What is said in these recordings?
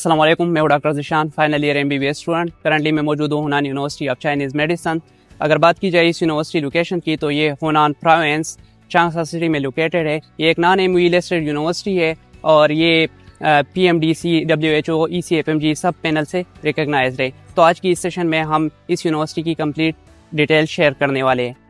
अस्सलाम वालेकुम, मैं हूं doctor Zeeshan, final year MBBS student. Currently मैं मौजूद हूं हुनान यूनिवर्सिटी ऑफ चाइनीज़ मेडिसन। अगर बात की जाए इस यूनिवर्सिटी लोकेशन की तो ये हुनान प्रोविंस चांगसा सिटी में लोकेटेड है। ये एक नॉन MOE लिस्टेड यूनिवर्सिटी है और ये PMDC, WHO, ECFMG सब पैनल से रिकगनाइज्ड है। तो आज की इस सेशन में हम इस यूनिवर्सिटी की कंप्लीट डिटेल शेयर करने वाले हैं।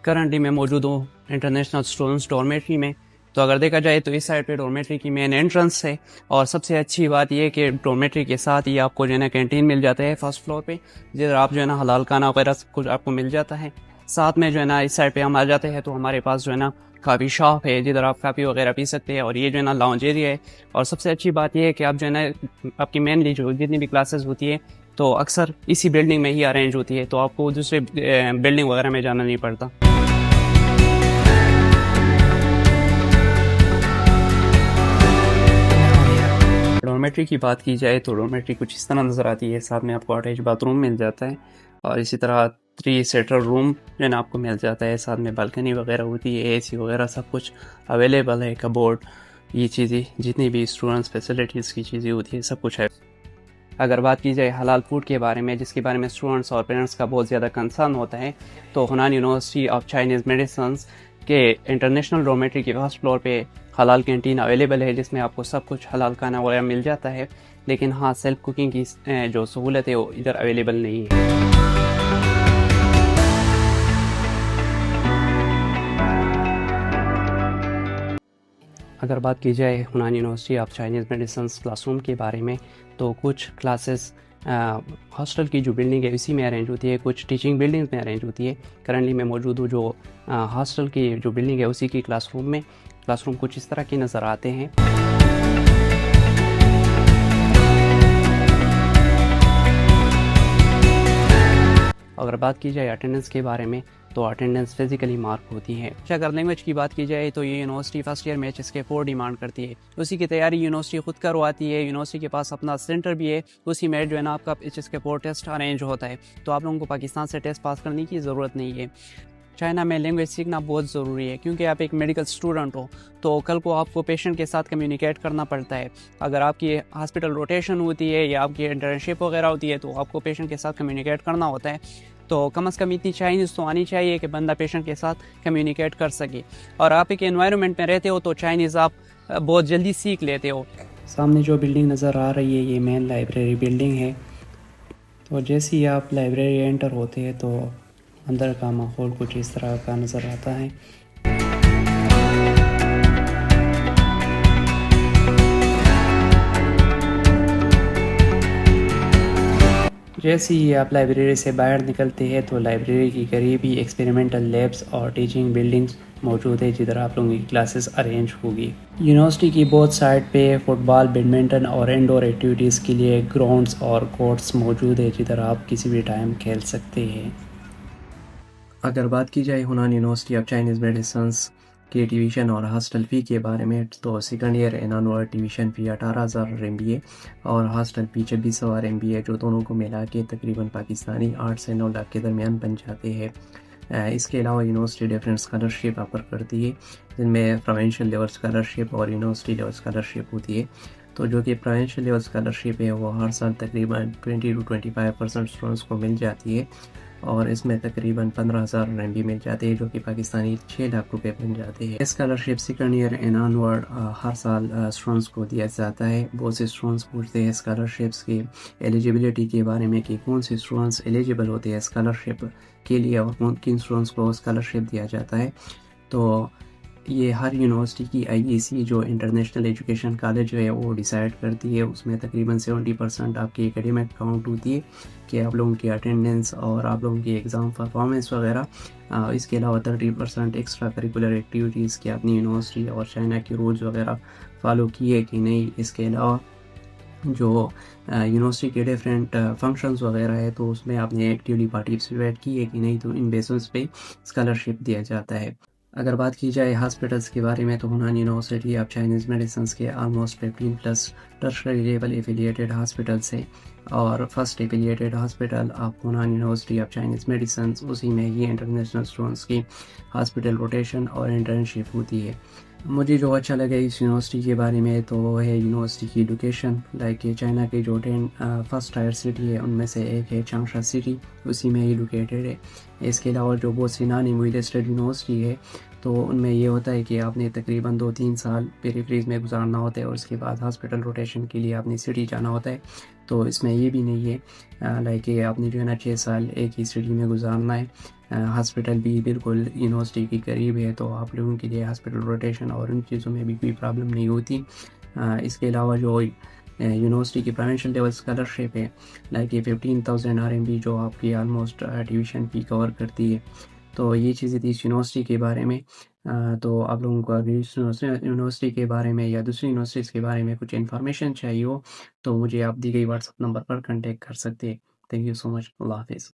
करंटली मैं मौजूद हूँ इंटरनेशनल स्टूडेंट्स डॉर्मेट्री में। तो अगर देखा जाए तो इस साइड पे डॉर्मेट्री की मेन एंट्रेंस है और सबसे अच्छी बात यह कि डॉर्मेट्री के साथ ही आपको जो है ना कैंटीन मिल जाता है फर्स्ट फ्लोर पे, जिधर आप जो है ना हलाल खाना वगैरह सब कुछ आपको मिल जाता है। साथ में जो है ना इस साइड पे हम आ जाते हैं तो हमारे पास जो है ना काफ़ी शॉप है जिधर आप काफ़ी वगैरह पी सकते हैं और ये जो है ना लाउंज एरिया है। और सबसे अच्छी बात यह है कि आप जो है ना आपकी मेनली जो जितनी भी क्लासेस होती है तो अक्सर इसी बिल्डिंग में ही अरेंज होती है, तो आपको दूसरे बिल्डिंग वगैरह में जाना नहीं पड़ता। डॉर्मेट्री की बात की जाए तो डॉर्मेट्री कुछ इस तरह नज़र आती है। साथ में आपको अटैच बाथरूम मिल जाता है और इसी तरह 3 सीटर रूम जो है ना आपको मिल जाता है। साथ में बालकनी वगैरह होती है, AC वगैरह सब कुछ अवेलेबल है, कबोर्ड, ये चीज़ें जितनी भी स्टूडेंट्स फैसिलिटीज़ की चीज़ें होती है सब कुछ है। अगर बात की जाए हलाल फूड के बारे में, जिसके बारे में स्टूडेंट्स और पेरेंट्स का बहुत ज़्यादा कंसर्न होता है, तो हुनान यूनिवर्सिटी ऑफ चाइनीज़ मेडिसिन के इंटरनेशनल डॉर्मेट्री के फर्स्ट फ्लोर पे हलाल कैंटीन अवेलेबल है, जिसमें आपको सब कुछ हलाल खाना वगैरह मिल जाता है। लेकिन हाँ, सेल्फ कुकिंग की जो सहूलत है वो इधर अवेलेबल नहीं है। अगर बात की जाए Hunan University of Chinese Medicine classroom के बारे में, तो कुछ क्लासेस हॉस्टल की जो बिल्डिंग है इसी में अरेंज होती है, कुछ टीचिंग बिल्डिंग में अरेंज होती है। करंटली मैं मौजूद हूँ जो हॉस्टल की जो बिल्डिंग है उसी की क्लासरूम में। क्लासरूम कुछ इस तरह के नज़र आते हैं। अगर बात की जाए अटेंडेंस के बारे में तो अटेंडेंस फिजिकली मार्क होती है। अगर लैंग्वेज की बात की जाए तो ये यूनिवर्सिटी फर्स्ट ईयर में HSK4 डिमांड करती है। उसी की तैयारी यूनिवर्सिटी खुद करवाती है। यूनिवर्सिटी के पास अपना सेंटर भी है, उसी में जो है ना आपका HSK4 टेस्ट अरेंज होता है। तो आप लोगों को पाकिस्तान से टेस्ट पास करने की ज़रूरत नहीं है। चाइना में लैंग्वेज सीखना बहुत ज़रूरी है क्योंकि आप एक मेडिकल स्टूडेंट हो, तो कल को आपको पेशेंट के साथ कम्युनिकेट करना पड़ता है। अगर आपकी हॉस्पिटल रोटेशन होती है या आपकी इंटर्नशिप वगैरह होती है तो आपको पेशेंट के साथ कम्युनिकेट करना होता है। तो कम से कम इतनी चाइनीज़ तो आनी चाहिए कि बंदा पेशेंट के साथ कम्युनिकेट कर सके। और आप एक एनवायरनमेंट में रहते हो तो चाइनीज़ आप बहुत जल्दी सीख लेते हो। सामने जो बिल्डिंग नज़र आ रही है ये मेन लाइब्रेरी बिल्डिंग है। तो जैसे ही आप लाइब्रेरी एंटर होते हैं तो अंदर का माहौल कुछ इस तरह का नज़र आता है। जैसे ही आप लाइब्रेरी से बाहर निकलते हैं तो लाइब्रेरी के करीब ही एक्सपेरिमेंटल लैब्स और टीचिंग बिल्डिंग्स मौजूद है जिधर आप लोगों की क्लासेस अरेंज होगी। यूनिवर्सिटी की बोथ साइड पे फुटबॉल, बैडमिंटन और इंडोर एक्टिविटीज़ के लिए ग्राउंड्स और कोर्ट्स मौजूद है जिधर आप किसी भी टाइम खेल सकते हैं। अगर बात की जाए Hunan University of Chinese medicine के ट्यूशन और हॉस्टल फ़ी के बारे में, तो second year annual tuition fee 18,000 MBA और हॉस्टल फ़ी 2600 MBA, जो दोनों को मिला के तकरीबन पाकिस्तानी 8 से 9 लाख के दरमियान बन जाते हैं। इसके अलावा यूनिवर्सिटी डिफरेंट स्कॉलरशिप ऑफर करती है, जिनमें प्रोविंशियल लेवल स्कॉलरशिप और यूनिवर्सिटी लेवल स्कॉलरशिप होती है। तो जो कि प्रोविंशियल लेवल स्कॉलरशिप है वो हर साल तकरीबन 20 to 25% स्टूडेंट्स को मिल जाती है और इसमें तकरीबन 15,000 MB मिल जाते हैं, जो कि पाकिस्तानी 6 लाख रुपए बन जाते हैं। Scholarship second year and onward हर साल स्टूडेंट्स को दिया जाता है। बहुत से स्टूडेंट्स पूछते हैं स्कॉलरशिप्स की एलिजिबिलिटी के बारे में कि कौन से स्टूडेंट्स एलिजिबल होते हैं स्कॉलरशिप के लिए और किन स्टूडेंट्स को स्कॉलरशिप दिया जाता है। तो ये हर यूनिवर्सिटी की IEC जो इंटरनेशनल एजुकेशन कॉलेज है वो डिसाइड करती है। उसमें तकरीबन 70% आपकी एकेडमिक काउंट होती है कि आप लोगों की अटेंडेंस और आप लोगों की एग्ज़ाम परफॉर्मेंस वगैरह। इसके अलावा 30% एक्स्ट्रा करिकुलर एक्टिविटीज़ की अपनी यूनिवर्सिटी और चाइना के रूल्स वगैरह फॉलो किए कि नहीं। इसके अलावा जो यूनिवर्सिटी के डिफरेंट फंक्शंस वगैरह है, तो उसमें आपने एक्टिवली पार्टिसिपेट की है कि नहीं, तो इन बेसिस पे स्कॉलरशिप दिया जाता है। अगर बात की जाए हॉस्पिटल्स के बारे में, तो हुनान यूनिवर्सिटी ऑफ चाइनीज़ मेडिसिन के almost 15 plus tertiary level affiliated hospitals है, और first affiliated hospital of Hunan University of Chinese medicine, उसी में ही इंटरनेशनल स्टूडेंट्स की हॉस्पिटल रोटेशन और इंटर्नशिप होती है। मुझे जो अच्छा लगा इस यूनिवर्सिटी के बारे में, तो वो है यूनिवर्सिटी की लोकेशन। लाइक ये चाइना के जो 10 फर्स्ट टायर सिटी है उनमें से एक है चांगशा सिटी, उसी में ही लोकेटेड है। इसके अलावा जो बहुत सी नानी मुई स्टेट यूनिवर्सिटी है, तो उनमें ये होता है कि आपने तकरीबन 2-3 साल पेरीफ्रीज में गुजारना होता है, और उसके बाद हॉस्पिटल रोटेशन के लिए आपने सिटी जाना होता है। तो इसमें ये भी नहीं है, लाइक ये आपने जो है ना 6 साल एक ही सिटी में गुजारना है। हॉस्पिटल भी बिल्कुल यूनिवर्सिटी के करीब है, तो आप लोगों के लिए हॉस्पिटल रोटेशन और उन चीज़ों में भी कोई प्रॉब्लम नहीं होती। इसके अलावा जो यूनिवर्सिटी की प्रोविंशियल लेवल स्कॉलरशिप है, लाइक ये 15,000 RMB जो आपकी ऑलमोस्ट ट्यूशन फ़ी कवर करती है। तो ये चीज़ें थी इस यूनिवर्सिटी के बारे में। तो आप लोगों को अगर इस यूनिवर्सिटी के बारे में या दूसरी यूनिवर्सिटीज़ के बारे में कुछ इन्फॉर्मेशन चाहिए हो, तो मुझे आप दी गई व्हाट्सएप नंबर पर कॉन्टैक्ट कर सकते हैं। Thank you so much. अल्लाह हाफ़िज़।